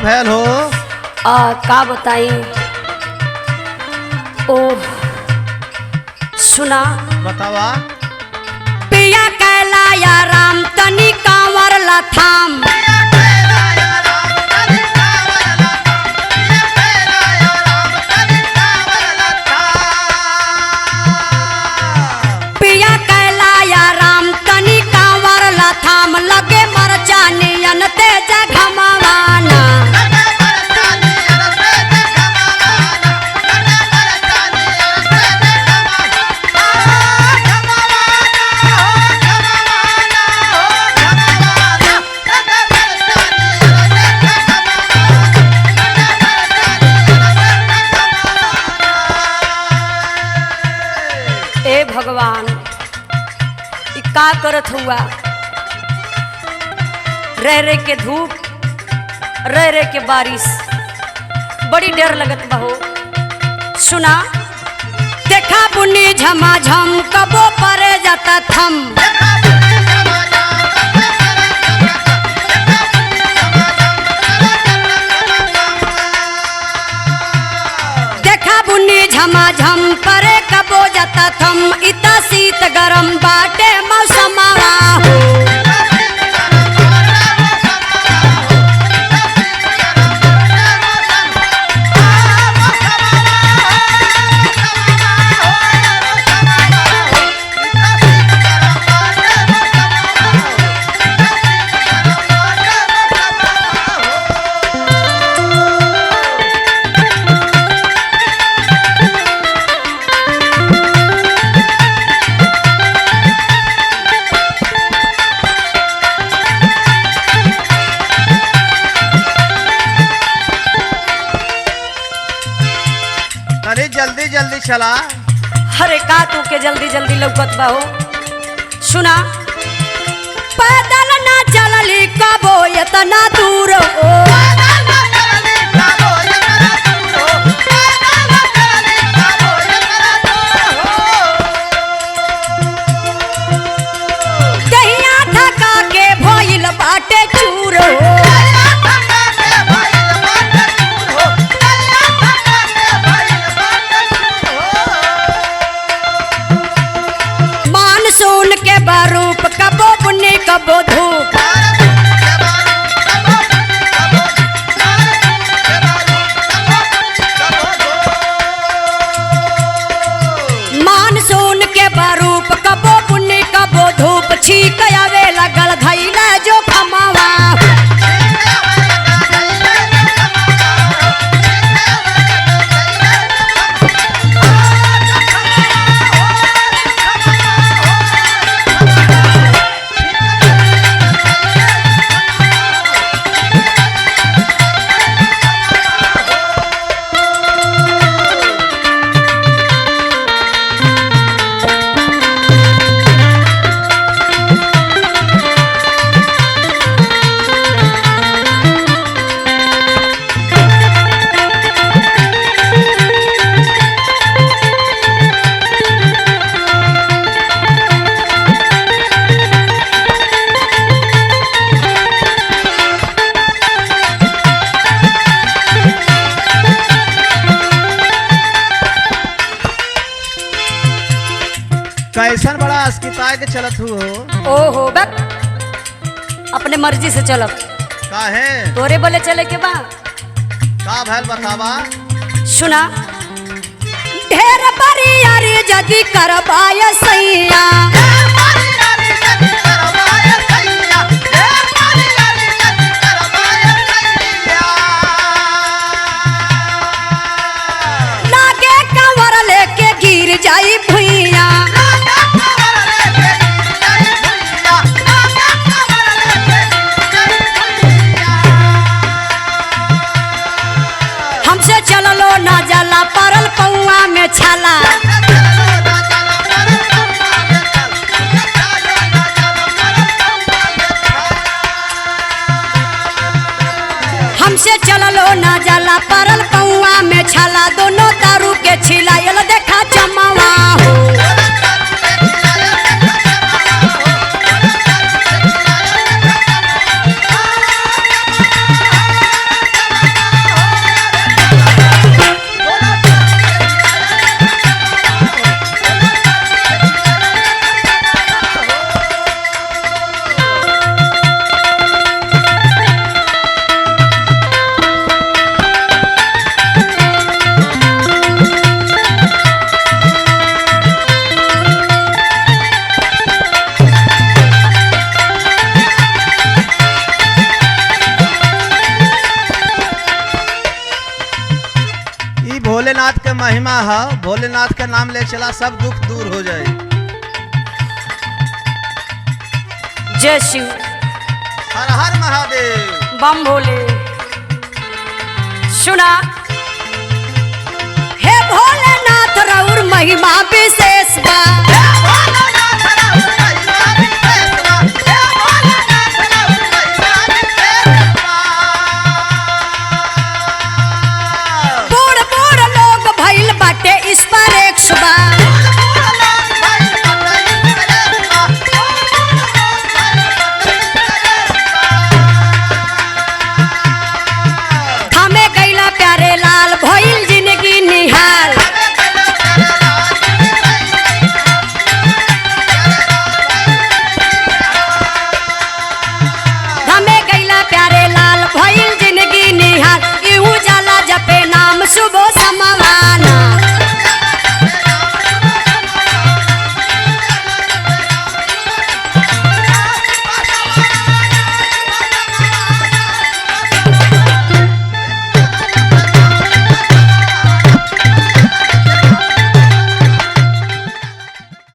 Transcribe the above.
भैल हो? का बताई। ओह सुना बतावा। पिया कैला या राम तनी कांवर लथाम। पिया कैला या राम तनी कांवर लथाम लगे मर जानियन तेज घमवाना। ए भगवान ई का करत हुआ। रह के धूप रह के बारिश बड़ी डर लगत बहो। सुना देखा बुनी झमाझम कबो परे जाता थम। देखा बुनी झमाझम परे कबो जाता थम। इता शीत गरम बाटे मौसमवा हो। अरे जल्दी जल्दी चला। हरे का तू के जल्दी जल्दी लौकत बा हो। सुना पैदल ना चलली कबो इतना दूर हो। दहिया थका के भइल बाटे चूर हो। मानसून के बारूप कबो बुनी कबो धूप। मानसून के बारूप कबो बुनी कबो धूप। छीक आवे लगल धैला जो खमावा। कैसन बड़ा अस्किता के चलत हो? ओहो बक अपने मर्जी से चलब। का है? तोरे बोले चले के बा। का भैल बतावा। सुना ढेर बरियारी जदी करबाय सैया। लागे कंवर लेके गिर जाई भुइया। हमसे चललो ना जाला परल पौआ में छाला। हमसे चललो ना जाला परल पौआ में छाला। दोनों दारू के छिलायल देखा जमावा हो। भोलेनाथ के महिमा है, भोलेनाथ का नाम ले चला सब दुख दूर हो जाए। जय शिव, हर हर महादेव, बम भोले। सुना, हे भोलेनाथ रउर महिमा विशेष बा। बूढ़ बूढ़ लोग भइल बाटे इस पर 100 थामे गैला प्यारे लाल भइल जिंदगी निहाल। थामे गैला प्यारे लाल भइल जिंदगी निहाल। इहू जाला जपे नाम सुबह समा